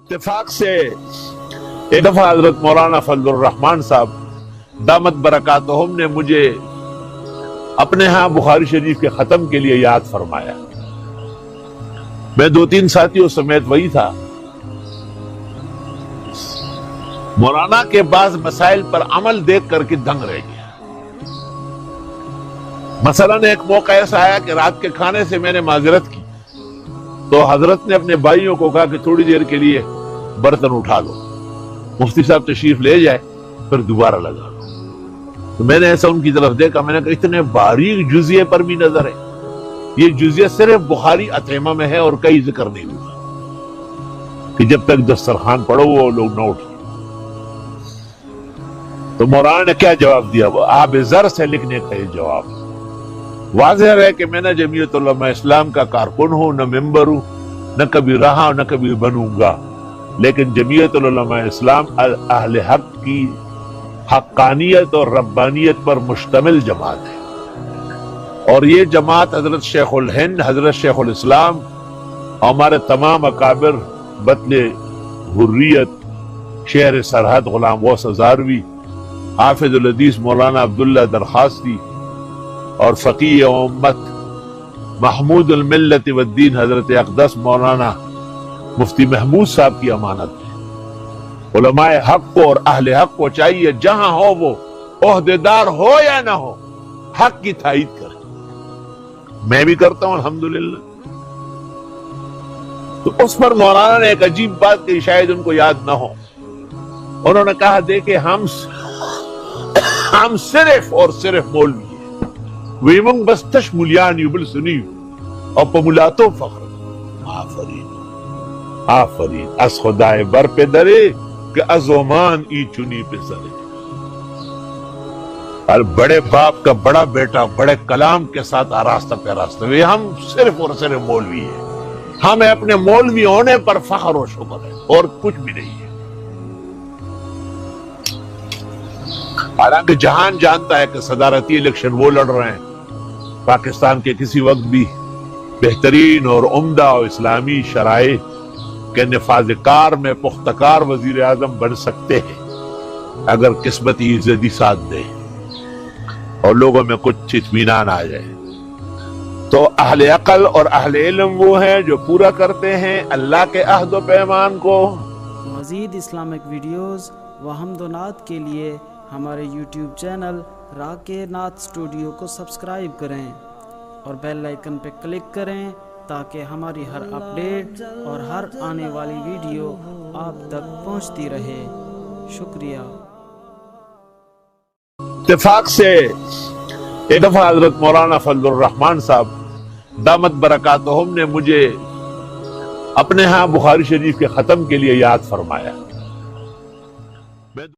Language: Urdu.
اتفاق سے ایک دفعہ حضرت مولانا فضل الرحمان صاحب دامت برکاتہم نے مجھے اپنے ہاں بخاری شریف کے ختم کے لیے یاد فرمایا. میں 2-3 ساتھیوں سمیت وہی تھا. مولانا کے بعض مسائل پر عمل دیکھ کر کے دنگ رہ گیا. مثلاً ایک موقع ایسا آیا کہ رات کے کھانے سے میں نے معذرت کی تو حضرت نے اپنے بھائیوں کو کہا کہ تھوڑی دیر کے لیے برتن اٹھا لو, مفتی صاحب تشریف لے جائے پھر دوبارہ لگا لو. تو میں نے ایسا ان کی طرف دیکھا, میں نے کہا اتنے باریک جزیے پر بھی نظر ہے. یہ جزیہ صرف بخاری اطعمہ میں ہے اور کئی ذکر نہیں ہوا کہ جب تک دسترخوان پڑھو وہ لوگ نہ اٹھیں. تو مولانا نے کیا جواب دیا؟ وہ آب زر سے لکھنے کا یہ جواب. واضح ہے کہ میں نہ جمعیت علماء اسلام کا کارکن ہوں, نہ ممبر ہوں, نہ کبھی رہا نہ کبھی بنوں گا, لیکن جمعیت علماء اسلام اہل حق کی حقانیت اور ربانیت پر مشتمل جماعت ہے. اور یہ جماعت حضرت شیخ الہند, حضرت شیخ الاسلام اور ہمارے تمام اکابر بطل حریت, شہر سرحد غلام غوث ہزاروی, حافظ الحدیث مولانا عبداللہ درخواستی اور فقیہ امت محمود الملت والدین حضرت اقدس مولانا مفتی محمود صاحب کی امانت ہے. علماء حق کو اور اہل حق کو چاہیے جہاں ہو وہ عہدیدار ہو یا نہ ہو حق کی تائید کرے. میں بھی کرتا ہوں الحمدللہ. تو اس پر مولانا نے ایک عجیب بات کہی, شاید ان کو یاد نہ ہو. انہوں نے کہا دیکھیں ہم صرف اور صرف مولوی ہیں, ویمنگ بس تش ملیان یوبل سنی اور پمولاتو فخر. آفرین آفرین از خدای بر پہ درے کہ ازومان ای چنی پہ سرے. اور بڑے باپ کا بڑا بیٹا بڑے کلام کے ساتھ آراستہ پیراستہ ہوئے. ہم صرف اور صرف مولوی ہیں. ہمیں اپنے مولوی ہونے پر فخر و شکر ہے اور کچھ بھی نہیں ہے. حالانکہ جہان جانتا ہے کہ صدارتی الیکشن وہ لڑ رہے ہیں پاکستان کے کسی وقت بھی بہترین اور عمدہ اور اسلامی شرائط کے نفاذ کار میں پختکار وزیر اعظم بن سکتے ہیں اگر قسمتی عزتی ساتھ دے اور لوگوں میں کچھ اطمینان آ جائے. تو اہل عقل اور اہل علم وہ ہیں جو پورا کرتے ہیں اللہ کے عہد و پیمان کو. مزید اسلامک ویڈیوز و حمد و نعت کے لیے ہمارے یوٹیوب چینل راکے نعت اسٹوڈیو کو سبسکرائب کریں اور بیل آئیکن پہ کلک کریں تاکہ ہماری ہر اپڈیٹ اور ہر آنے والی ویڈیو آپ تک پہنچتی رہے. شکریہ. اتفاق سے ایک دفعہ حضرت مولانا فضل الرحمان صاحب دامت برکاتہم نے مجھے اپنے ہاں بخاری شریف کے ختم کے لیے یاد فرمایا.